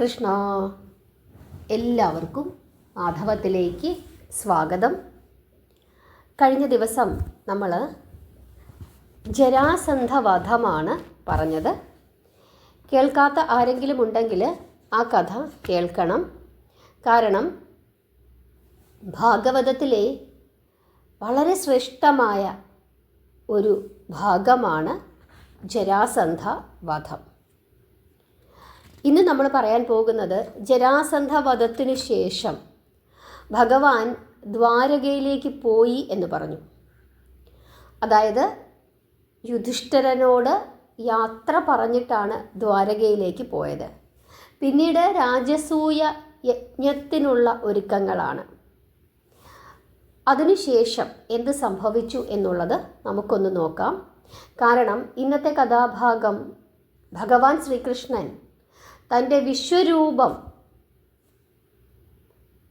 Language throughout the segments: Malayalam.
ശ്രീകൃഷ്ണ. എല്ലാവർക്കും മാധവത്തിലേക്ക് സ്വാഗതം. കഴിഞ്ഞ ദിവസം നമ്മൾ ജരാസന്ധ വധമാണ് പറഞ്ഞത്. കേൾക്കാത്ത ആരെങ്കിലും ഉണ്ടെങ്കിൽ ആ കഥ കേൾക്കണം. കാരണം ഭാഗവതത്തിലെ വളരെ ശ്രേഷ്ഠമായ ഒരു ഭാഗമാണ് ജരാസന്ധ വധം. ഇന്ന് നമ്മൾ പറയാൻ പോകുന്നത് ജരാസന്ധ വധത്തിനു ശേഷം ഭഗവാൻ ദ്വാരകയിലേക്ക് പോയി എന്ന് പറഞ്ഞു. അതായത് യുധിഷ്ഠിരനോട് യാത്ര പറഞ്ഞിട്ടാണ് ദ്വാരകയിലേക്ക് പോയത്. പിന്നീട് രാജസൂയ യജ്ഞത്തിനുള്ള ഒരുക്കങ്ങളാണ്. അതിനുശേഷം എന്ത് സംഭവിച്ചു എന്നുള്ളത് നമുക്കൊന്ന് നോക്കാം. കാരണം ഇന്നത്തെ കഥാഭാഗം ഭഗവാൻ ശ്രീകൃഷ്ണൻ തൻ്റെ വിശ്വരൂപം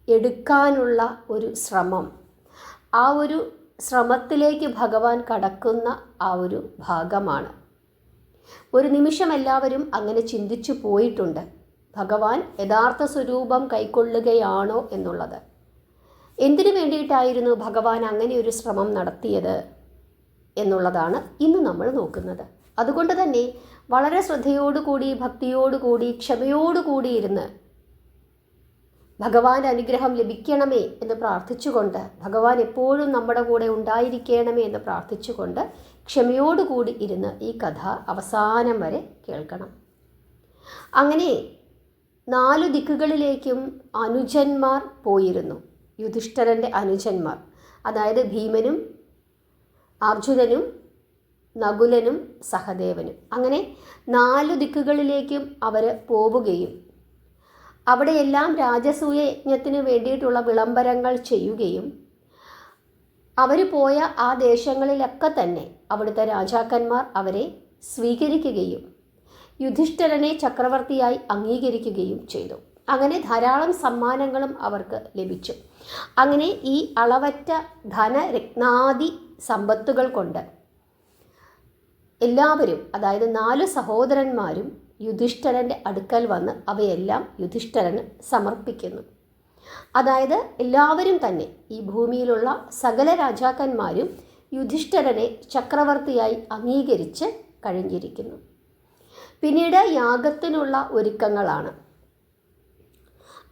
എടുക്കാനുള്ള ഒരു ശ്രമം, ആ ഒരു ശ്രമത്തിലേക്ക് ഭഗവാൻ കടക്കുന്ന ആ ഒരു ഭാഗമാണ്. ഒരു നിമിഷം എല്ലാവരും അങ്ങനെ ചിന്തിച്ചു പോയിട്ടുണ്ട്, ഭഗവാൻ യഥാർത്ഥ സ്വരൂപം കൈക്കൊള്ളുകയാണോ എന്നുള്ളത്. എന്തിനു വേണ്ടിയിട്ടായിരുന്നു ഭഗവാൻ അങ്ങനെ ഒരു ശ്രമം നടത്തിയത് എന്നുള്ളതാണ് ഇന്ന് നമ്മൾ നോക്കുന്നത്. അതുകൊണ്ട് തന്നെ വളരെ ശ്രദ്ധയോടുകൂടി, ഭക്തിയോടുകൂടി, ക്ഷമയോടുകൂടി ഇരുന്ന് ഭഗവാന്റെ അനുഗ്രഹം ലഭിക്കണമേ എന്ന് പ്രാർത്ഥിച്ചുകൊണ്ട്, ഭഗവാൻ എപ്പോഴും നമ്മുടെ കൂടെ ഉണ്ടായിരിക്കണമേ എന്ന് പ്രാർത്ഥിച്ചുകൊണ്ട് ക്ഷമയോടുകൂടി ഇരുന്ന് ഈ കഥ അവസാനം വരെ കേൾക്കണം. അങ്ങനെ 4 ദിക്കുകളിലേക്കും അനുജന്മാർ പോയിരുന്നു. യുധിഷ്ഠിരൻ്റെ അനുജന്മാർ, അതായത് ഭീമനും അർജുനനും നകുലനും സഹദേവനും. അങ്ങനെ 4 ദിക്കുകളിലേക്കും അവർ പോവുകയും അവിടെയെല്ലാം രാജസൂയ യജ്ഞത്തിന് വേണ്ടിയിട്ടുള്ള വിളംബരങ്ങൾ ചെയ്യുകയും അവർ പോയ ആ ദേശങ്ങളിലൊക്കെ തന്നെ അവിടുത്തെ രാജാക്കന്മാർ അവരെ സ്വീകരിക്കുകയും യുധിഷ്ഠിരനെ ചക്രവർത്തിയായി അംഗീകരിക്കുകയും ചെയ്തു. അങ്ങനെ ധാരാളം സമ്മാനങ്ങളും അവർക്ക് ലഭിച്ചു. അങ്ങനെ ഈ അളവറ്റ ധനരത്നാദി സമ്പത്തുകൾ കൊണ്ട് എല്ലാവരും, അതായത് 4 സഹോദരന്മാരും യുധിഷ്ഠിരൻ്റെ അടുക്കൽ വന്ന് അവയെല്ലാം യുധിഷ്ഠിരന് സമർപ്പിക്കുന്നു. അതായത് എല്ലാവരും തന്നെ, ഈ ഭൂമിയിലുള്ള സകല രാജാക്കന്മാരും യുധിഷ്ഠിരനെ ചക്രവർത്തിയായി അംഗീകരിച്ച് കഴിഞ്ഞിരിക്കുന്നു. പിന്നീട് യാഗത്തിനുള്ള ഒരുക്കങ്ങളാണ്.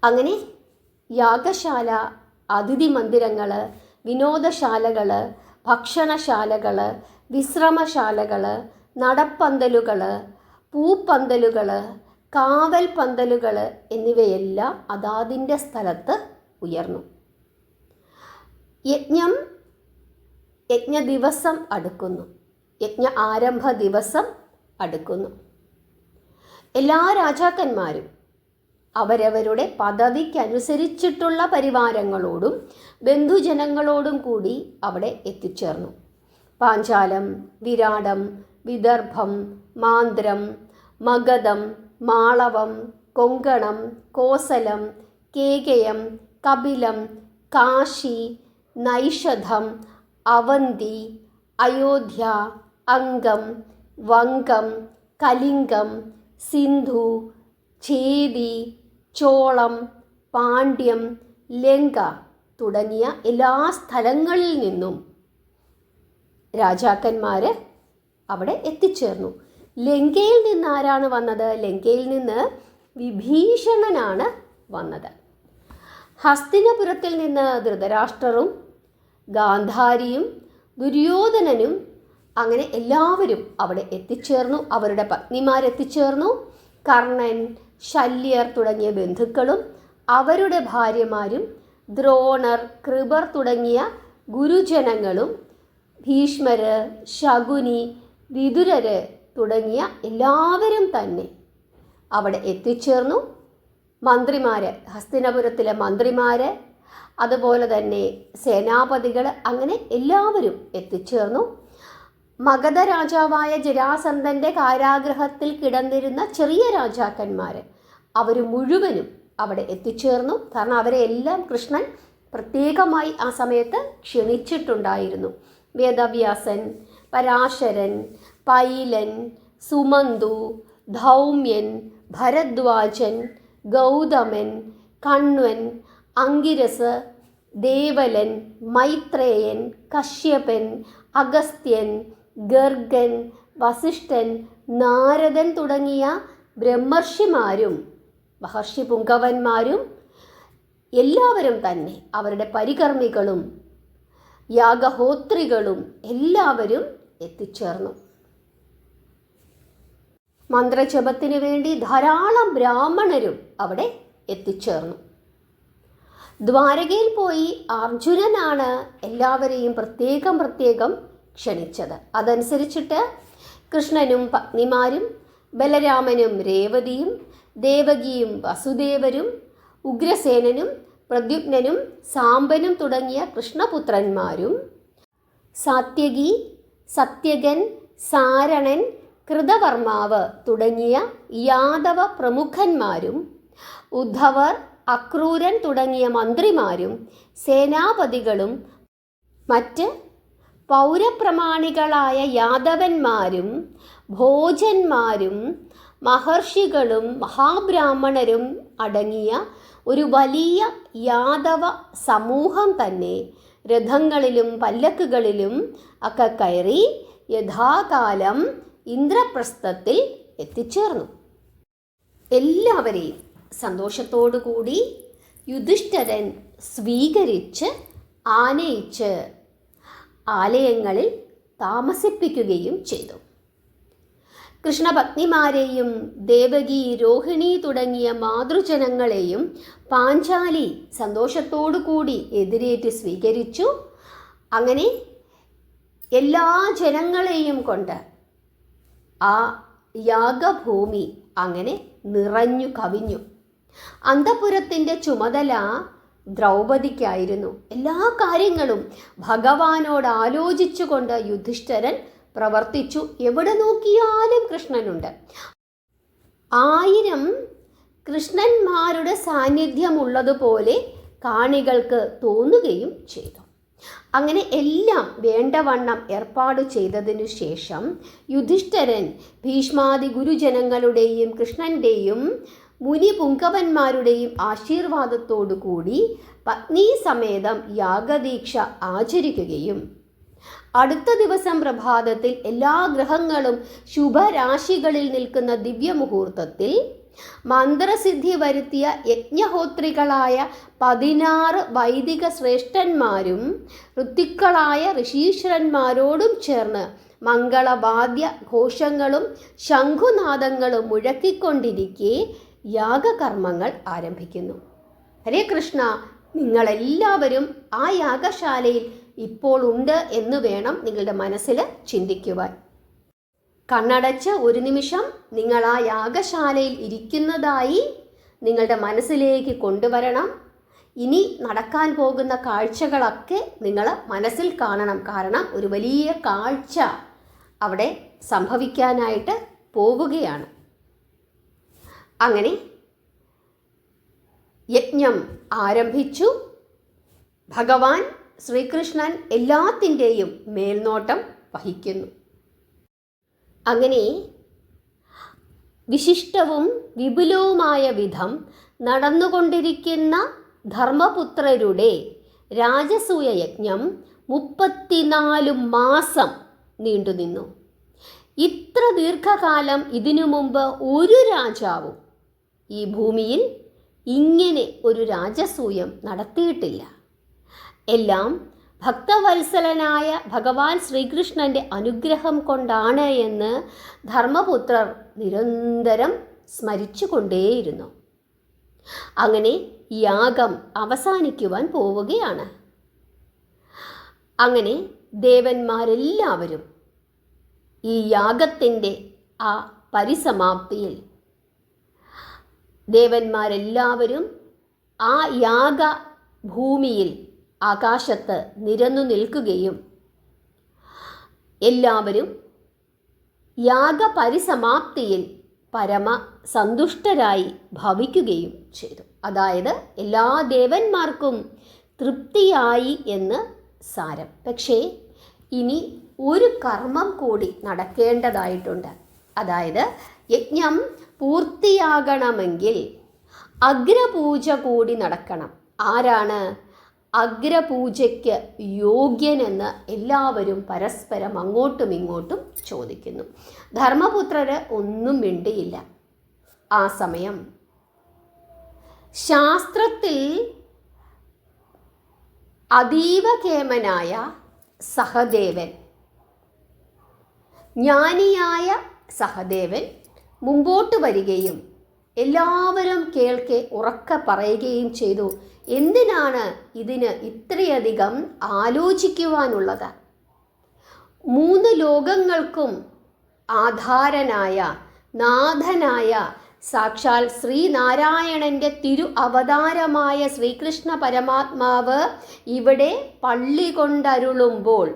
അങ്ങനെ യാഗശാല, അതിഥി മന്ദിരങ്ങൾ, വിനോദശാലകൾ, ഭക്ഷണശാലകൾ, വിശ്രമശാലകൾ, നടപ്പന്തലുകൾ, പൂപ്പന്തലുകൾ, കാവൽ പന്തലുകൾ എന്നിവയെല്ലാം അതാതിൻ്റെ സ്ഥലത്ത് ഉയർന്നു. യജ്ഞ ദിവസം അടുക്കുന്നു, യജ്ഞ ആരംഭ ദിവസം അടുക്കുന്നു. എല്ലാ രാജാക്കന്മാരും അവരവരുടെ പദവിക്കനുസരിച്ചിട്ടുള്ള പരിവാരങ്ങളോടും ബന്ധുജനങ്ങളോടും കൂടി അവിടെ എത്തിച്ചേർന്നു. പാഞ്ചാലം, വിരാടം, വിദർഭം, മാന്ദ്രം, മഗധം, മാളവം, കൊങ്കണം, കോസലം, കേകയം, കപിലം, കാശി, നൈഷധം, അവന്തി, അയോധ്യ, അംഗം, വംഗം, കലിംഗം, സിന്ധു, ഛേദി, ചോളം, പാണ്ഡ്യം, ലങ്ക തുടങ്ങിയ എല്ലാ സ്ഥലങ്ങളിൽ നിന്നും രാജാക്കന്മാർ അവിടെ എത്തിച്ചേർന്നു. ലങ്കയിൽ നിന്ന് ആരാണ് വന്നത്? ലങ്കയിൽ നിന്ന് വിഭീഷണനാണ് വന്നത്. ഹസ്തിനപുരത്തിൽ നിന്ന് ധൃതരാഷ്ട്രരും ഗാന്ധാരിയും ദുര്യോധനനും, അങ്ങനെ എല്ലാവരും അവിടെ എത്തിച്ചേർന്നു. അവരുടെ പത്നിമാരെത്തിച്ചേർന്നു. കർണൻ, ശല്യർ തുടങ്ങിയ ബന്ധുക്കളും അവരുടെ ഭാര്യമാരും, ദ്രോണർ, കൃപർ തുടങ്ങിയ ഗുരുജനങ്ങളും, ഭീഷ്മർ, ശകുനി, വിതുരർ തുടങ്ങിയ എല്ലാവരും തന്നെ അവിടെ എത്തിച്ചേർന്നു. മന്ത്രിമാർ, ഹസ്തിനപുരത്തിലെ മന്ത്രിമാർ, അതുപോലെ തന്നെ സേനാപതികൾ, അങ്ങനെ എല്ലാവരും എത്തിച്ചേർന്നു. മഗധ രാജാവായ ജരാസന്ധൻ്റെ കാരാഗൃഹത്തിൽ കിടന്നിരുന്ന ചെറിയ രാജാക്കന്മാർ, അവർ മുഴുവനും അവിടെ എത്തിച്ചേർന്നു. കാരണം അവരെ എല്ലാം കൃഷ്ണൻ പ്രത്യേകമായി ആ സമയത്ത് ക്ഷണിച്ചിട്ടുണ്ടായിരുന്നു. വേദവ്യാസൻ, പരാശരൻ, പൈലൻ, സുമന്തു, ധൗമ്യൻ, ഭരദ്വാജൻ, ഗൗതമൻ, കണ്വൻ, അങ്കിരസ്, ദേവലൻ, മൈത്രേയൻ, കശ്യപൻ, അഗസ്ത്യൻ, ഗർഗൻ, വസിഷ്ഠൻ, നാരദൻ തുടങ്ങിയ ബ്രഹ്മർഷിമാരും മഹർഷി പുങ്കവന്മാരും എല്ലാവരും തന്നെ അവരുടെ പരികർമ്മികളും യാഗഹോത്രികളും എല്ലാവരും എത്തിച്ചേർന്നു. മന്ത്രജപത്തിന് വേണ്ടി ധാരാളം ബ്രാഹ്മണരും അവിടെ എത്തിച്ചേർന്നു. ദ്വാരകയിൽ പോയി അർജുനനാണ് എല്ലാവരെയും പ്രത്യേകം ക്ഷണിച്ചത്. അതനുസരിച്ചിട്ട് കൃഷ്ണനും പത്നിമാരും, ബലരാമനും രേവതിയും, ദേവകിയും വസുദേവരും, ഉഗ്രസേനനും പ്രദ്യുമ്നനും സാമ്പനും തുടങ്ങിയ കൃഷ്ണപുത്രന്മാരും, സാത്യകി, സത്യകൻ, സാരണൻ, കൃതവർമാവ് തുടങ്ങിയ യാദവ പ്രമുഖന്മാരും, ഉദ്ധവർ, അക്രൂരൻ തുടങ്ങിയ മന്ത്രിമാരും, സേനാപതികളും മറ്റ് പൗരപ്രമാണികളായ യാദവന്മാരും, ഭോജന്മാരും, മഹർഷികളും മഹാബ്രാഹ്മണരും അടങ്ങിയ ഒരു വലിയ യാദവ സമൂഹം തന്നെ രഥങ്ങളിലും പല്ലക്കുകളിലും ഒക്കെ കയറി യഥാകാലം ഇന്ദ്രപ്രസ്ഥത്തിൽ എത്തിച്ചേർന്നു. എല്ലാവരെയും സന്തോഷത്തോടു കൂടി യുധിഷ്ഠിരൻ സ്വീകരിച്ച് ആനയിച്ച് ആലയങ്ങളിൽ താമസിപ്പിക്കുകയും ചെയ്തു. കൃഷ്ണപത്നിമാരെയും ദേവകി, രോഹിണി തുടങ്ങിയ മാതൃജനങ്ങളെയും പാഞ്ചാലി സന്തോഷത്തോടു കൂടി എതിരേറ്റ് സ്വീകരിച്ചു. അങ്ങനെ എല്ലാ ജനങ്ങളെയും കൊണ്ട് ആ യാഗഭൂമി അങ്ങനെ നിറഞ്ഞു കവിഞ്ഞു. അന്തഃപുരത്തിൻ്റെ ചുമതല ദ്രൗപദിക്കായിരുന്നു. എല്ലാ കാര്യങ്ങളും ഭഗവാനോട് ആലോചിച്ചുകൊണ്ട് യുധിഷ്ഠിരൻ പ്രവർത്തിച്ചു. എവിടെ നോക്കിയാലും കൃഷ്ണനുണ്ട്. 1000 കൃഷ്ണന്മാരുടെ സാന്നിധ്യമുള്ളതുപോലെ കാണികൾക്ക് തോന്നുകയും ചെയ്തു. അങ്ങനെ എല്ലാം വേണ്ടവണ്ണം ഏർപ്പാട് ചെയ്തതിനു ശേഷം യുധിഷ്ഠിരൻ ഭീഷ്മാദി ഗുരുജനങ്ങളുടെയും കൃഷ്ണൻ്റെയും മുനി പുങ്കവന്മാരുടെയും ആശീർവാദത്തോടു കൂടി പത്നി സമേതം യാഗദീക്ഷ ആചരിക്കുകയും അടുത്ത ദിവസം പ്രഭാതത്തിൽ എല്ലാ ഗ്രഹങ്ങളും ശുഭരാശികളിൽ നിൽക്കുന്ന ദിവ്യമുഹൂർത്തത്തിൽ മന്ത്രസിദ്ധി വരുത്തിയ യജ്ഞഹോത്രികളായ 16 വൈദിക ശ്രേഷ്ഠന്മാരും ഋത്തുക്കളായ ഋഷീശ്വരന്മാരോടും ചേർന്ന് മംഗളവാദ്യ ഘോഷങ്ങളും ശംഖുനാദങ്ങളും മുഴക്കിക്കൊണ്ടിരിക്കെ യാഗകർമ്മങ്ങൾ ആരംഭിക്കുന്നു. ഹരേ കൃഷ്ണ, നിങ്ങളെല്ലാവരും ആ യാഗശാലയിൽ ഇപ്പോൾ ഉണ്ട് എന്ന് വേണം നിങ്ങളുടെ മനസ്സിൽ ചിന്തിക്കുവാൻ. കണ്ണടച്ച് ഒരു നിമിഷം നിങ്ങൾ ആ യാഗശാലയിൽ ഇരിക്കുന്നതായി നിങ്ങളുടെ മനസ്സിലേക്ക് കൊണ്ടുവരണം. ഇനി നടക്കാൻ പോകുന്ന കാഴ്ചകളൊക്കെ നിങ്ങൾ മനസ്സിൽ കാണണം. കാരണം ഒരു വലിയ കാഴ്ച അവിടെ സംഭവിക്കാനായിട്ട് പോവുകയാണ്. അങ്ങനെ യജ്ഞം ആരംഭിച്ചു. ഭഗവാൻ ശ്രീകൃഷ്ണൻ എല്ലാത്തിൻ്റെയും മേൽനോട്ടം വഹിക്കുന്നു. അങ്ങനെ വിശിഷ്ടവും വിപുലവുമായ വിധം നടന്നുകൊണ്ടിരിക്കുന്ന ധർമ്മപുത്രരുടെ രാജസൂയ യജ്ഞം 34 മാസം നീണ്ടുനിന്നു. ഇത്ര ദീർഘകാലം ഇതിനു മുമ്പ് ഒരു രാജാവും ഈ ഭൂമിയിൽ ഇങ്ങനെ ഒരു രാജസൂയം നടത്തിയിട്ടില്ല. എല്ലാം ഭക്തവത്സലനായ ഭഗവാൻ ശ്രീകൃഷ്ണൻ്റെ അനുഗ്രഹം കൊണ്ടാണ് എന്ന് ധർമ്മപുത്രർ നിരന്തരം സ്മരിച്ചുകൊണ്ടേയിരുന്നു. അങ്ങനെ യാഗം അവസാനിക്കുവാൻ പോവുകയാണ്. അങ്ങനെ ദേവന്മാരെല്ലാവരും ഈ യാഗത്തിൻ്റെ ആ പരിസമാപ്തിയിൽ ദേവന്മാരെല്ലാവരും ആ യാഗഭൂമിയിൽ ആകാശത്ത് നിരന്നു നിൽക്കുകയും എല്ലാവരും യാഗപരിസമാപ്തിയിൽ പരമ സന്തുഷ്ടരായി ഭവിക്കുകയും ചെയ്തു. അതായത് എല്ലാ ദേവന്മാർക്കും തൃപ്തിയായി എന്ന് സാരം. പക്ഷേ ഇനി ഒരു കർമ്മം കൂടി നടക്കേണ്ടതായിട്ടുണ്ട്. അതായത് യജ്ഞം പൂർത്തിയാകണമെങ്കിൽ അഗ്രപൂജ കൂടി നടക്കണം. ആരാണ് അഗ്രപൂജയ്ക്ക് യോഗ്യനെന്ന് എല്ലാവരും പരസ്പരം അങ്ങോട്ടും ഇങ്ങോട്ടും ചോദിക്കുന്നു. ധർമ്മപുത്രര് ഒന്നും മിണ്ടിയില്ല. ആ സമയം ശാസ്ത്രത്തിൽ അതീവ കേമനായ സഹദേവൻ, ജ്ഞാനിയായ സഹദേവൻ മുമ്പോട്ട് വരികയും എല്ലാവരും കേൾക്കെ ഉറക്കെ പറയുകയും ചെയ്തു, എന്തിനാണ് ഇതിന് ഇത്രയധികം ആലോചിക്കുവാനുള്ളത്? 3 ലോകങ്ങൾക്കും ആധാരനായ നാഥനായ സാക്ഷാൽ ശ്രീനാരായണൻ്റെ തിരു അവതാരമായ ശ്രീകൃഷ്ണ പരമാത്മാവ് ഇവിടെ പള്ളി കൊണ്ടരുളുമ്പോൾ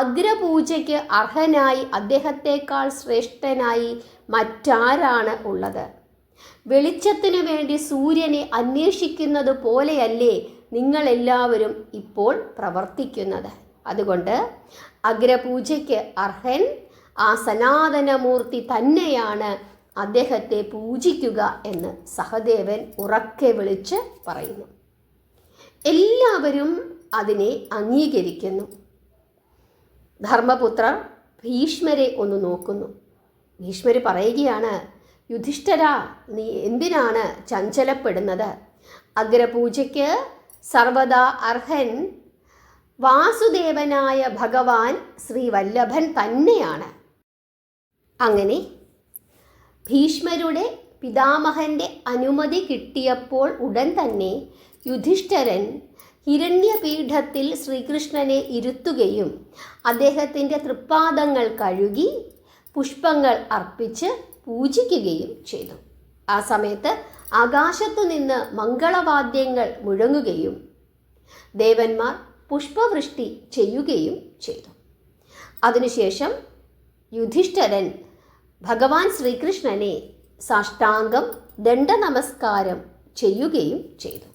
അഗ്രപൂജയ്ക്ക് അർഹനായി അദ്ദേഹത്തെക്കാൾ ശ്രേഷ്ഠനായി മറ്റാരാണ് ഉള്ളത്? വെളിച്ചത്തിനു വേണ്ടി സൂര്യനെ അന്വേഷിക്കുന്നത് പോലെയല്ലേ നിങ്ങളെല്ലാവരും ഇപ്പോൾ പ്രവർത്തിക്കുന്നത്? അതുകൊണ്ട് അഗ്രപൂജയ്ക്ക് അർഹൻ ആ സനാതനമൂർത്തി തന്നെയാണ്, അദ്ദേഹത്തെ പൂജിക്കുക എന്ന് സഹദേവൻ ഉറക്കെ വിളിച്ച് പറയുന്നു. എല്ലാവരും അതിനെ അംഗീകരിക്കുന്നു. ധർമ്മപുത്രർ ഭീഷ്മരെ ഒന്ന് നോക്കുന്നു. ഭീഷ്മർ പറയുകയാണ്, യുധിഷ്ഠിരാ, നീ എന്തിനാണ് ചഞ്ചലപ്പെടുന്നത്? അഗ്രപൂജയ്ക്ക് സർവദാ അർഹൻ വാസുദേവനായ ഭഗവാൻ ശ്രീവല്ലഭൻ തന്നെയാണ്. അങ്ങനെ ഭീഷ്മരുടെ പിതാമഹൻ്റെ അനുമതി കിട്ടിയപ്പോൾ ഉടൻ തന്നെ യുധിഷ്ഠിരൻ ഹിരണ്യപീഠത്തിൽ ശ്രീകൃഷ്ണനെ ഇരുത്തുകയും അദ്ദേഹത്തിൻ്റെ തൃപ്പാദങ്ങൾ കഴുകി പുഷ്പങ്ങൾ അർപ്പിച്ച് പൂജിക്കുകയും ചെയ്തു. ആ സമയത്ത് ആകാശത്തു നിന്ന് മംഗളവാദ്യങ്ങൾ മുഴങ്ങുകയും ദേവന്മാർ പുഷ്പവൃഷ്ടി ചെയ്യുകയും ചെയ്തു. അതിനുശേഷം യുധിഷ്ഠിരൻ ഭഗവാൻ ശ്രീകൃഷ്ണനെ സാഷ്ടാംഗം ദണ്ഡനമസ്കാരം ചെയ്യുകയും ചെയ്തു.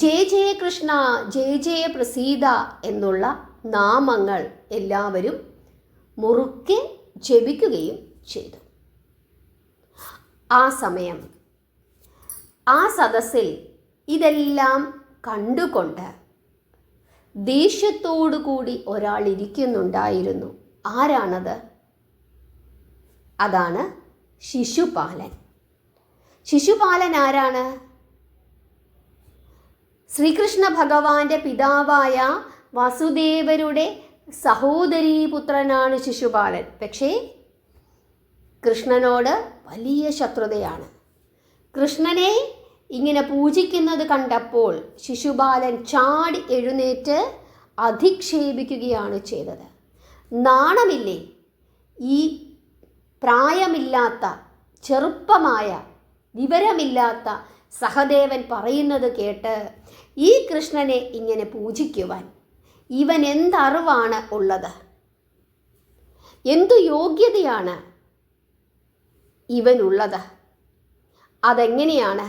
ജയ ജയ കൃഷ്ണ, ജയ ജയ പ്രസീദ എന്നുള്ള നാമങ്ങൾ എല്ലാവരും മുറുക്കെ ജപിക്കുകയും ചെയ്തു. ആ സമയം ആ സദസ്സിൽ ഇതെല്ലാം കണ്ടുകൊണ്ട് ദേഷ്യത്തോടു കൂടി ഒരാൾ ഇരിക്കുന്നുണ്ടായിരുന്നു. ആരാണത്? അതാണ് ശിശുപാലൻ. ശിശുപാലൻ ആരാണ്? ശ്രീകൃഷ്ണ ഭഗവാന്റെ പിതാവായ വാസുദേവരുടെ സഹോദരീപുത്രനാണ് ശിശുപാലൻ. പക്ഷേ കൃഷ്ണനോട് വലിയ ശത്രുതയാണ്. കൃഷ്ണനെ ഇങ്ങനെ പൂജിക്കുന്നത് കണ്ടപ്പോൾ ശിശുപാലൻ ചാടി എഴുന്നേറ്റ് അധിക്ഷേപിക്കുകയാണ് ചെയ്തത്. നാണമില്ലേ ഈ പ്രായമില്ലാത്ത ചെറുപ്പമായ വിവരമില്ലാത്ത സഹദേവൻ പറയുന്നത് കേട്ട് ഈ കൃഷ്ണനെ ഇങ്ങനെ പൂജിക്കുവാൻ ഇവൻ എന്തറിവാണ് ഉള്ളത്? എന്തു യോഗ്യതയാണ് ഇവനുള്ളത്? അതെങ്ങനെയാണ്?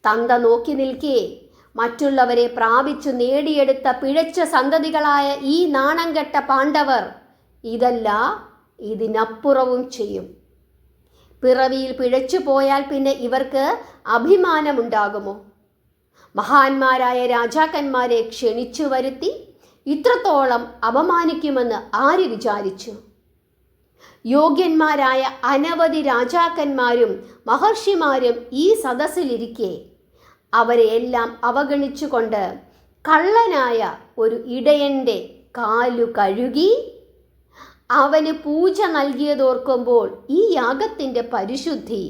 തന്ത നോക്കി നിൽക്കേ മറ്റുള്ളവരെ പ്രാപിച്ചു നേടിയെടുത്ത പിഴച്ച സന്തതികളായ ഈ നാണം കെട്ട പാണ്ഡവർ ഇതല്ല ഇതിനപ്പുറവും ചെയ്യും. പിറവിയിൽ പിഴച്ചു പോയാൽ പിന്നെ ഇവർക്ക് അഭിമാനമുണ്ടാകുമോ? മഹാന്മാരായ രാജാക്കന്മാരെ ക്ഷണിച്ചു വരുത്തി ഇത്രത്തോളം അപമാനിക്കുമെന്ന് ആര് വിചാരിച്ചു? യോഗ്യന്മാരായ അനവധി രാജാക്കന്മാരും മഹർഷിമാരും ഈ സദസ്സിലിരിക്കെ അവരെയെല്ലാം അവഗണിച്ചുകൊണ്ട് കള്ളനായ ഒരു ഇടയൻ്റെ കാലു കഴുകി അവന് പൂജ നൽകിയതോർക്കുമ്പോൾ ഈ യാഗത്തിൻ്റെ പരിശുദ്ധി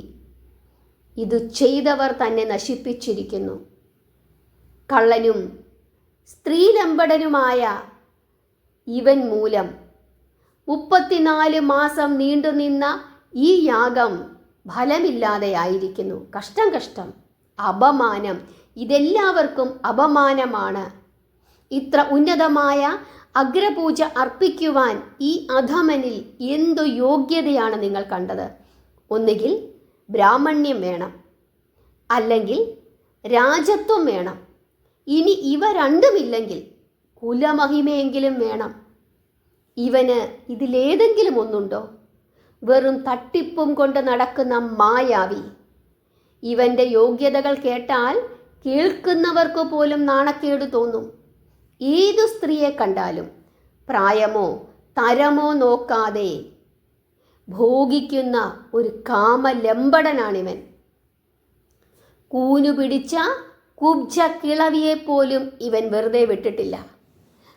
ഇത് ചെയ്തവർ തന്നെ നശിപ്പിച്ചിരിക്കുന്നു. കള്ളനും സ്ത്രീലമ്പടനുമായ ഇവൻ മൂലം 34 മാസം നീണ്ടുനിന്ന ഈ യാഗം ഫലമില്ലാതെയായിരിക്കുന്നു. കഷ്ടം, അപമാനം, ഇതെല്ലാവർക്കും അപമാനമാണ്. ഇത്ര ഉന്നതമായ അഗ്രപൂജ അർപ്പിക്കുവാൻ ഈ അധമനിൽ എന്തു യോഗ്യതയാണ് നിങ്ങൾ കണ്ടത്? ഒന്നുകിൽ ബ്രാഹ്മണ്യം വേണം, അല്ലെങ്കിൽ രാജത്വം വേണം. ഇനി ഇവ രണ്ടുമില്ലെങ്കിൽ കുലമഹിമയെങ്കിലും വേണം. ഇവന് ഇതിലേതെങ്കിലും ഒന്നുണ്ടോ? വെറും തട്ടിപ്പും കൊണ്ട് നടക്കുന്ന മായാവി. ഇവൻ്റെ യോഗ്യതകൾ കേട്ടാൽ കേൾക്കുന്നവർക്ക് പോലും നാണക്കേട് തോന്നും. ഏതു സ്ത്രീയെ കണ്ടാലും പ്രായമോ തരമോ നോക്കാതെ ഭോഗിക്കുന്ന ഒരു കാമലമ്പടനാണിവൻ. കൂനു പിടിച്ച കുബ്ജ കിളവിയെപ്പോലും ഇവൻ വെറുതെ വിട്ടിട്ടില്ല.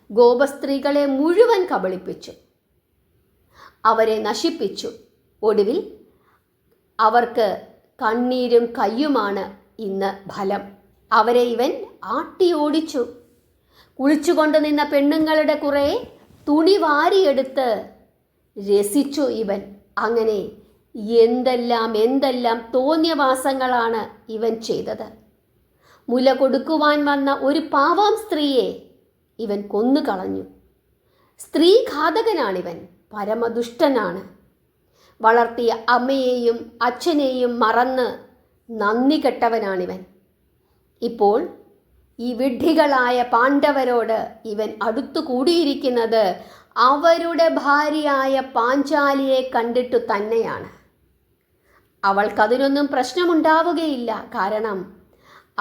ഗോപസ്ത്രീകളെ മുഴുവൻ കബളിപ്പിച്ചു, അവരെ നശിപ്പിച്ചു. ഒടുവിൽ അവർക്ക് കണ്ണീരും കയ്യുമാണ് ഇന്ന് ഫലം. അവരെ ഇവൻ ആട്ടി ഓടിച്ചു. കുളിച്ചുകൊണ്ട് നിന്ന പെണ്ണുങ്ങളുടെ കുറെ തുണി വാരിയെടുത്ത് രസിച്ചു ഇവൻ. അങ്ങനെ എന്തെല്ലാം തോന്നിയവാസങ്ങളാണ് ഇവൻ ചെയ്തത്. മുല കൊടുക്കുവാൻ വന്ന ഒരു പാവം സ്ത്രീയെ ഇവൻ കൊന്നുകളഞ്ഞു. സ്ത്രീഘാതകനാണിവൻ, പരമദുഷ്ടനാണ്. വളർത്തിയ അമ്മയെയും അച്ഛനെയും മറന്ന് നന്ദി കെട്ടവനാണിവൻ. ഇപ്പോൾ ഈ വിഡ്ഢികളായ പാണ്ഡവരോട് ഇവൻ അടുത്തു കൂടിയിരിക്കുന്നത് അവരുടെ ഭാര്യയായ പാഞ്ചാലിയെ കണ്ടിട്ടു തന്നെയാണ്. അവൾക്കതിനൊന്നും പ്രശ്നമുണ്ടാവുകയില്ല. കാരണം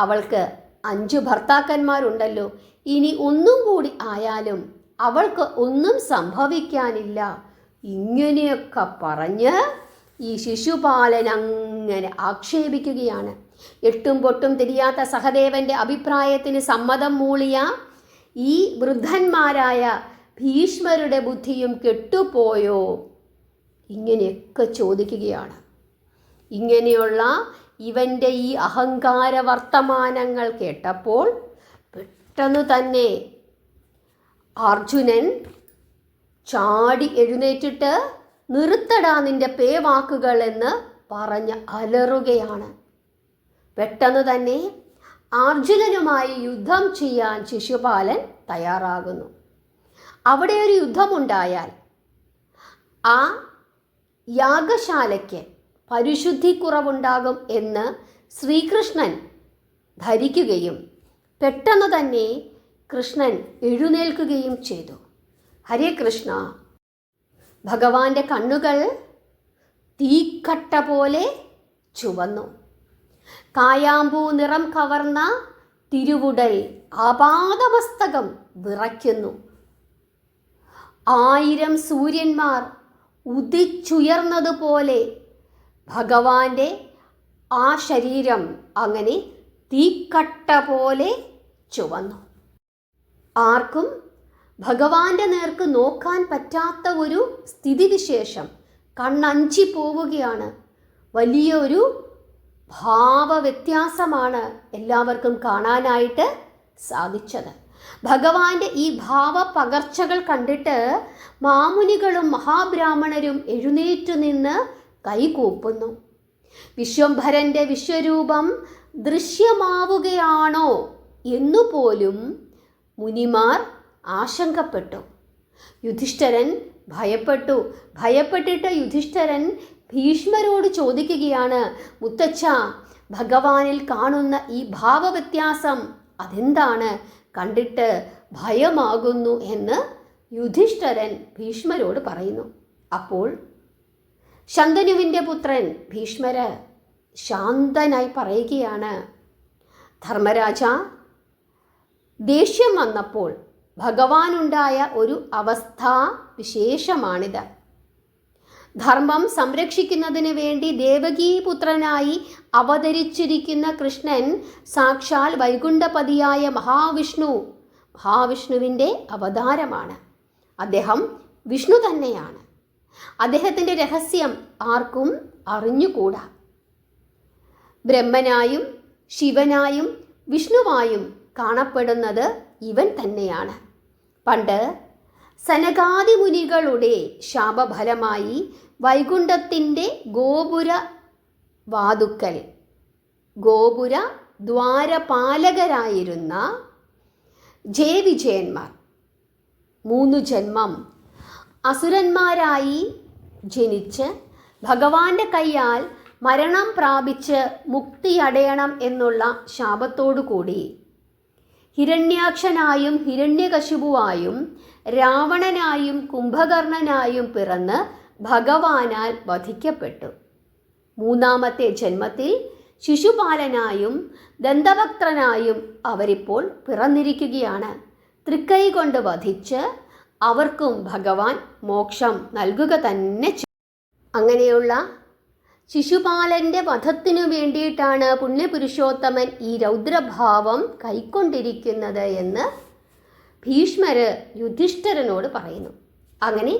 അവൾക്ക് 5 ഭർത്താക്കന്മാരുണ്ടല്ലോ. ഇനി ഒന്നും കൂടി ആയാലും അവൾക്ക് ഒന്നും സംഭവിക്കാനില്ല. ഇങ്ങനെയൊക്കെ പറഞ്ഞ് ഈ ശിശുപാലൻ അങ്ങനെ ആക്ഷേപിക്കുകയാണ്. എട്ടും പൊട്ടും തിരിയാത്ത സഹദേവന്റെ അഭിപ്രായത്തിന് സമ്മതം മൂളിയ ഈ വൃദ്ധന്മാരായ ഭീഷ്മരുടെ ബുദ്ധിയും കെട്ടുപോയോ? ഇങ്ങനെയൊക്കെ ചോദിക്കുകയാണ്. ഇങ്ങനെയുള്ള ഇവൻ്റെ ഈ അഹങ്കാര വർത്തമാനങ്ങൾ കേട്ടപ്പോൾ പെട്ടെന്ന് തന്നെ അർജുനൻ ചാടി എഴുന്നേറ്റിട്ട് നിർത്തടാ നിന്റെ പേവാക്കുകൾ എന്ന് പറഞ്ഞ് അലറുകയാണ്. പെട്ടെന്ന് തന്നെ അർജുനനുമായി യുദ്ധം ചെയ്യാൻ ശിശുപാലൻ തയ്യാറാകുന്നു. അവിടെ ഒരു യുദ്ധമുണ്ടായാൽ ആ യാഗശാലയ്ക്ക് പരിശുദ്ധിക്കുറവുണ്ടാകും എന്ന് ശ്രീകൃഷ്ണൻ ധരിക്കുകയും പെട്ടെന്ന് തന്നെ കൃഷ്ണൻ എഴുന്നേൽക്കുകയും ചെയ്തു. ഹരേ കൃഷ്ണ. ഭഗവാന്റെ കണ്ണുകൾ തീക്കട്ട പോലെ ചുവന്നു. കായാമ്പൂ നിറം കവർന്ന തിരുവുടൽ ആപാദമസ്തകം വിറയ്ക്കുന്നു. 1000 സൂര്യന്മാർ ഉദിച്ചുയർന്നതുപോലെ ഭഗവാന്റെ ആ ശരീരം അങ്ങനെ തീക്കട്ട പോലെ ചുവന്നു. ആർക്കും ഭഗവാന്റെ നേർക്ക് നോക്കാൻ പറ്റാത്ത ഒരു സ്ഥിതിവിശേഷം. കണ്ണഞ്ചി പോവുകയാണ്. വലിയൊരു ഭാവവ്യത്യാസമാണ് എല്ലാവർക്കും കാണാനായിട്ട് സാധിച്ചത്. ഭഗവാന്റെ ഈ ഭാവപകർച്ചകൾ കണ്ടിട്ട് മാമുനികളും മഹാബ്രാഹ്മണരും എഴുന്നേറ്റു നിന്ന് കൈകൂപ്പുന്നു. വിശ്വംഭരൻ്റെ വിശ്വരൂപം ദൃശ്യമാവുകയാണോ എന്നുപോലും മുനിമാർ ആശങ്കപ്പെട്ടു. യുധിഷ്ഠിരൻ ഭയപ്പെട്ടിട്ട് യുധിഷ്ഠിരൻ ഭീഷ്മരോട് ചോദിക്കുകയാണ്, മുത്തച്ഛ, ഭഗവാനിൽ കാണുന്ന ഈ ഭാവവ്യത്യാസം അതെന്താണ്? കണ്ടിട്ട് ഭയമാകുന്നു എന്ന് യുധിഷ്ഠിരൻ ഭീഷ്മരോട് പറയുന്നു. അപ്പോൾ ശന്തനുവിൻ്റെ പുത്രൻ ഭീഷ്മര് ശാന്തനായി പറയുകയാണ്, ധർമ്മരാജ, ദേഷ്യം വന്നപ്പോൾ ഭഗവാനുണ്ടായ ഒരു അവസ്ഥാ വിശേഷമാണിത്. ധർമ്മം സംരക്ഷിക്കുന്നതിന് വേണ്ടി ദേവകീപുത്രനായി അവതരിച്ചിരിക്കുന്ന കൃഷ്ണൻ സാക്ഷാൽ വൈകുണ്ഠപതിയായ മഹാവിഷ്ണുവിൻ്റെ അവതാരമാണ്. അദ്ദേഹം വിഷ്ണു തന്നെയാണ്. അദ്ദേഹത്തിൻ്റെ രഹസ്യം ആർക്കും അറിഞ്ഞുകൂടാ. ബ്രഹ്മനായും ശിവനായും വിഷ്ണുവായും കാണപ്പെടുന്നത് ഇവൻ തന്നെയാണ്. പണ്ട് സനകാദി മുനികളുടെ ശാപഫലമായി വൈകുണ്ഠത്തിൻ്റെ ഗോപുര ദ്വാരപാലകരായിരുന്ന ജയവിജയന്മാർ 3 ജന്മം അസുരന്മാരായി ജനിച്ച് ഭഗവാന്റെ കയ്യാൽ മരണം പ്രാപിച്ച് മുക്തിയടയണം എന്നുള്ള ശാപത്തോടുകൂടി ഹിരണ്യാക്ഷനായും ഹിരണ്യകശിപുവായും രാവണനായും കുംഭകർണനായും പിറന്ന് ഭഗവാനാൽ വധിക്കപ്പെട്ടു. 3ാമത്തെ ജന്മത്തിൽ ശിശുപാലനായും ദന്തഭക്തനായും അവരിപ്പോൾ പിറന്നിരിക്കുകയാണ്. തൃക്കൈ കൊണ്ട് വധിച്ച് അവർക്കും ഭഗവാൻ മോക്ഷം നൽകുക തന്നെ ചെയ്യും. അങ്ങനെയുള്ള ശിശുപാലൻ്റെ വധത്തിനു വേണ്ടിയിട്ടാണ് പുണ്യപുരുഷോത്തമൻ ഈ രൗദ്രഭാവം കൈക്കൊണ്ടിരിക്കുന്നത് എന്ന് ഭീഷ്മര് യുധിഷ്ഠിരനോട് പറയുന്നു. അങ്ങനെ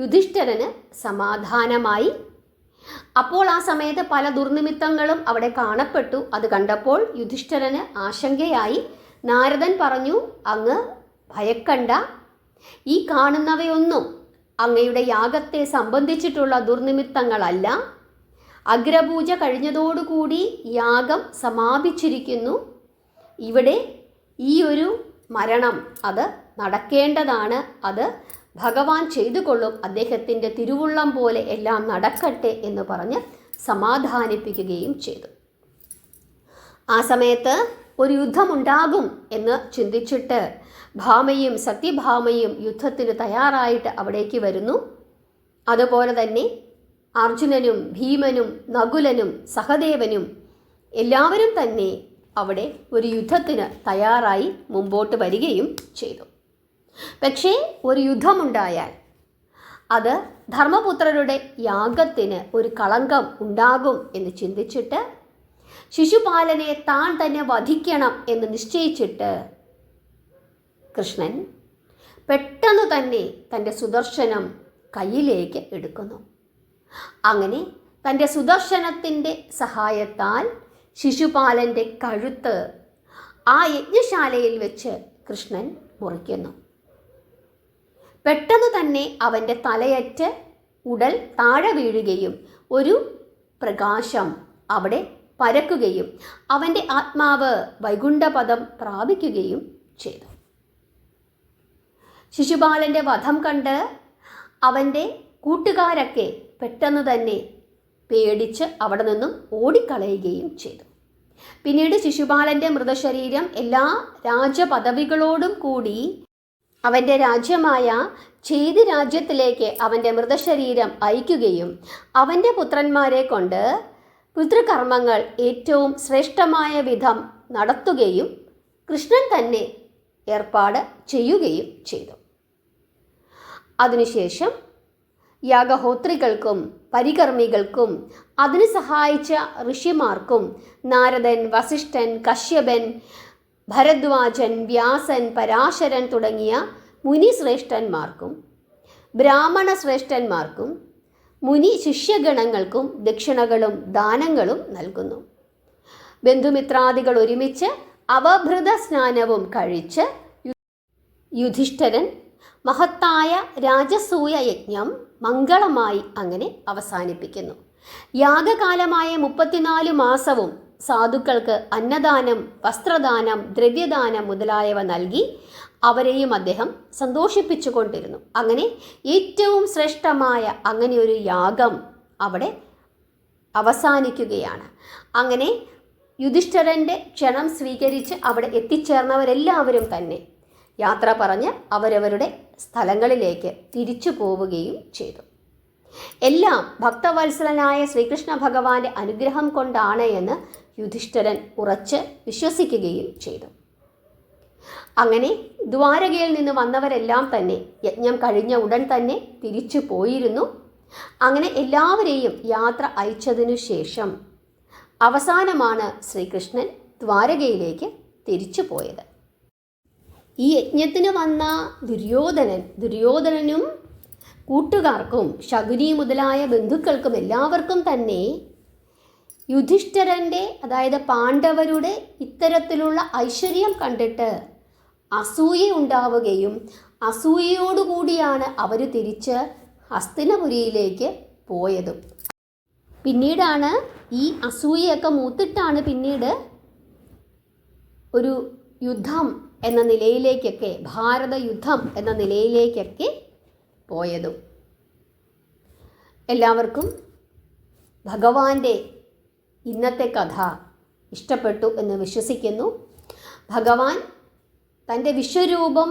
യുധിഷ്ഠിരന് സമാധാനമായി. അപ്പോൾ ആ സമയത്ത് പല ദുർനിമിത്തങ്ങളും അവിടെ കാണപ്പെട്ടു. അത് കണ്ടപ്പോൾ യുധിഷ്ഠിരന് ആശങ്കയായി. നാരദൻ പറഞ്ഞു, അങ്ങ് ഭയക്കണ്ട, ഈ കാണുന്നവയൊന്നും അങ്ങയുടെ യാഗത്തെ സംബന്ധിച്ചിട്ടുള്ള ദുർനിമിത്തങ്ങളല്ല. അഗ്രപൂജ കഴിഞ്ഞതോടുകൂടി യാഗം സമാപിച്ചിരിക്കുന്നു. ഇവിടെ ഈ ഒരു മരണം അത് നടക്കേണ്ടതാണ്. അത് ഭഗവാൻ ചെയ്തു കൊള്ളും. അദ്ദേഹത്തിൻ്റെ തിരുവുള്ളം പോലെ എല്ലാം നടക്കട്ടെ എന്ന് പറഞ്ഞ് സമാധാനിപ്പിക്കുകയും ചെയ്തു. ആ സമയത്ത് ഒരു യുദ്ധമുണ്ടാകും എന്ന് ചിന്തിച്ചിട്ട് ഭാമയും സത്യഭാമയും യുദ്ധത്തിന് തയ്യാറായിട്ട് അവിടേക്ക് വരുന്നു. അതുപോലെ തന്നെ അർജുനനും ഭീമനും നകുലനും സഹദേവനും എല്ലാവരും തന്നെ അവിടെ ഒരു യുദ്ധത്തിന് തയ്യാറായി മുമ്പോട്ട് വരികയും ചെയ്തു. പക്ഷേ ഒരു യുദ്ധമുണ്ടായാൽ അത് ധർമ്മപുത്രരുടെ യാഗത്തിന് ഒരു കളങ്കം ഉണ്ടാകും എന്ന് ചിന്തിച്ചിട്ട് ശിശുപാലനെ താൻ തന്നെ വധിക്കണം എന്ന് നിശ്ചയിച്ചിട്ട് കൃഷ്ണൻ പെട്ടെന്ന് തന്നെ തൻ്റെ സുദർശനം കയ്യിലേക്ക് എടുക്കുന്നു. അങ്ങനെ തൻ്റെ സുദർശനത്തിൻ്റെ സഹായത്താൽ ശിശുപാലൻ്റെ കഴുത്ത് ആ യജ്ഞശാലയിൽ വെച്ച് കൃഷ്ണൻ മുറിക്കുന്നു. പെട്ടെന്ന് തന്നെ അവൻ്റെ തലയറ്റ് ഉടൽ താഴെ വീഴുകയും ഒരു പ്രകാശം അവിടെ പരക്കുകയും അവൻ്റെ ആത്മാവ് വൈകുണ്ഠപദം പ്രാപിക്കുകയും ചെയ്തു. ശിശുപാലൻ്റെ വധം കണ്ട് അവൻ്റെ കൂട്ടുകാരൊക്കെ പെട്ടെന്ന് തന്നെ പേടിച്ച് അവിടെ നിന്നും ഓടിക്കളയുകയും ചെയ്തു. പിന്നീട് ശിശുപാലൻ്റെ മൃതശരീരം എല്ലാ രാജപദവികളോടും കൂടി അവൻ്റെ രാജ്യമായ ഛേദി രാജ്യത്തിലേക്ക് അവൻ്റെ മൃതശരീരം അയക്കുകയും അവൻ്റെ പുത്രന്മാരെ കൊണ്ട് പിതൃകർമ്മങ്ങൾ ഏറ്റവും ശ്രേഷ്ഠമായ വിധം നടത്തുകയും കൃഷ്ണൻ തന്നെ ഏർപ്പാട് ചെയ്യുകയും ചെയ്തു. അതിനുശേഷം യാഗഹോത്രികൾക്കും പരികർമ്മികൾക്കും അതിന് സഹായിച്ച ഋഷിമാർക്കും നാരദൻ, വസിഷ്ഠൻ, കശ്യപൻ, ഭരദ്വാജൻ, വ്യാസൻ, പരാശരൻ തുടങ്ങിയ മുനി ശ്രേഷ്ഠന്മാർക്കും ബ്രാഹ്മണ ശ്രേഷ്ഠന്മാർക്കും മുനി ശിഷ്യഗണങ്ങൾക്കും ദക്ഷിണകളും ദാനങ്ങളും നൽകുന്നു. ബന്ധുമിത്രാദികൾ ഒരുമിച്ച് അവഭൃത സ്നാനവും കഴിച്ച് യുധിഷ്ഠിരൻ മഹത്തായ രാജസൂയ യജ്ഞം മംഗളമായി അങ്ങനെ അവസാനിപ്പിക്കുന്നു. യാഗകാലമായ 34 മാസവും സാധുക്കൾക്ക് അന്നദാനം, വസ്ത്രദാനം, ദ്രവ്യദാനം മുതലായവ നൽകി അവരെയും അദ്ദേഹം സന്തോഷിപ്പിച്ചുകൊണ്ടിരുന്നു. അങ്ങനെ ഏറ്റവും ശ്രേഷ്ഠമായ അങ്ങനെ ഒരു യാഗം അവിടെ അവസാനിക്കുകയാണ്. അങ്ങനെ യുധിഷ്ഠിരൻ്റെ ക്ഷണം സ്വീകരിച്ച് അവിടെ എത്തിച്ചേർന്നവരെല്ലാവരും തന്നെ യാത്ര പറഞ്ഞ് അവരവരുടെ സ്ഥലങ്ങളിലേക്ക് തിരിച്ചു പോവുകയും ചെയ്തു. എല്ലാം ഭക്തവത്സലനായ ശ്രീകൃഷ്ണ ഭഗവാന്റെ അനുഗ്രഹം കൊണ്ടാണ് എന്ന് യുധിഷ്ഠിരൻ ഉറച്ച് വിശ്വസിക്കുകയും ചെയ്തു. അങ്ങനെ ദ്വാരകയിൽ നിന്ന് വന്നവരെല്ലാം തന്നെ യജ്ഞം കഴിഞ്ഞ ഉടൻ തന്നെ തിരിച്ചു പോയിരുന്നു. അങ്ങനെ എല്ലാവരെയും യാത്ര അയച്ചതിനു ശേഷം അവസാനമാണ് ശ്രീകൃഷ്ണൻ ദ്വാരകയിലേക്ക് തിരിച്ചു പോയത്. ഈ യജ്ഞത്തിന് വന്ന ദുര്യോധനനും കൂട്ടുകാർക്കും ശകുനി മുതലായ ബന്ധുക്കൾക്കും എല്ലാവർക്കും തന്നെ യുധിഷ്ഠിരൻ്റെ, അതായത് പാണ്ഡവരുടെ ഇത്തരത്തിലുള്ള ഐശ്വര്യം കണ്ടിട്ട് അസൂയ ഉണ്ടാവുകയും അസൂയയോടുകൂടിയാണ് അവർ തിരിച്ച് ഹസ്തിനപുരിയിലേക്ക് പോയതും. പിന്നീടാണ് ഈ അസൂയയൊക്കെ മൂത്തിട്ടാണ് പിന്നീട് ഒരു യുദ്ധം എന്ന നിലയിലേക്കൊക്കെ, ഭാരത യുദ്ധം എന്ന നിലയിലേക്കൊക്കെ പോയതും. എല്ലാവർക്കും ഭഗവാന്റെ ഇന്നത്തെ കഥ ഇഷ്ടപ്പെട്ടു എന്ന് വിശ്വസിക്കുന്നു. ഭഗവാൻ തൻ്റെ വിശ്വരൂപം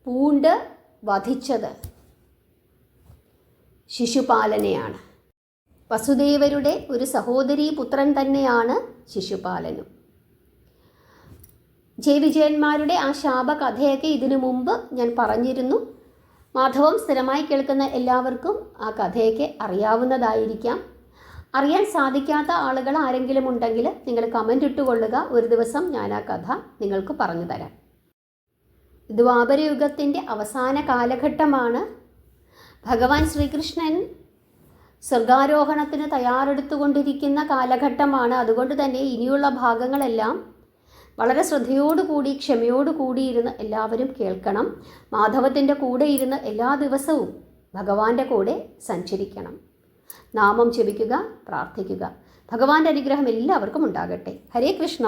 പൂണ്ട് വധിച്ചത് ശിശുപാലനെയാണ്. വസുദേവരുടെ ഒരു സഹോദരീ പുത്രൻ തന്നെയാണ് ശിശുപാലനും. ജയവിജയന്മാരുടെ ആ ശാപകഥയൊക്കെ ഇതിനു മുമ്പ് ഞാൻ പറഞ്ഞിരുന്നു. മാധവം സ്ഥിരമായി കേൾക്കുന്ന എല്ലാവർക്കും ആ കഥയൊക്കെ അറിയാവുന്നതായിരിക്കാം. അറിയാൻ സാധിക്കാത്ത ആളുകൾ ആരെങ്കിലും ഉണ്ടെങ്കിൽ നിങ്ങൾ കമൻ്റ് ഇട്ടുകൊള്ളുക. ഒരു ദിവസം ഞാൻ ആ കഥ നിങ്ങൾക്ക് പറഞ്ഞു തരാം. ദ്വാപരയുഗത്തിൻ്റെ അവസാന കാലഘട്ടമാണ്. ഭഗവാൻ ശ്രീകൃഷ്ണൻ സ്വർഗാരോഹണത്തിന് തയ്യാറെടുത്തുകൊണ്ടിരിക്കുന്ന കാലഘട്ടമാണ്. അതുകൊണ്ട് തന്നെ ഇനിയുള്ള ഭാഗങ്ങളെല്ലാം വളരെ ശ്രദ്ധയോടുകൂടി ക്ഷമയോടുകൂടി ഇരുന്ന് എല്ലാവരും കേൾക്കണം. മാധവത്തിൻ്റെ കൂടെ ഇരുന്ന് എല്ലാ ദിവസവും ഭഗവാന്റെ കൂടെ സഞ്ചരിക്കണം. നാമം ജപിക്കുക, പ്രാർത്ഥിക്കുക. ഭഗവാന്റെ അനുഗ്രഹം എല്ലാവർക്കും ഉണ്ടാകട്ടെ. ഹരേ കൃഷ്ണ.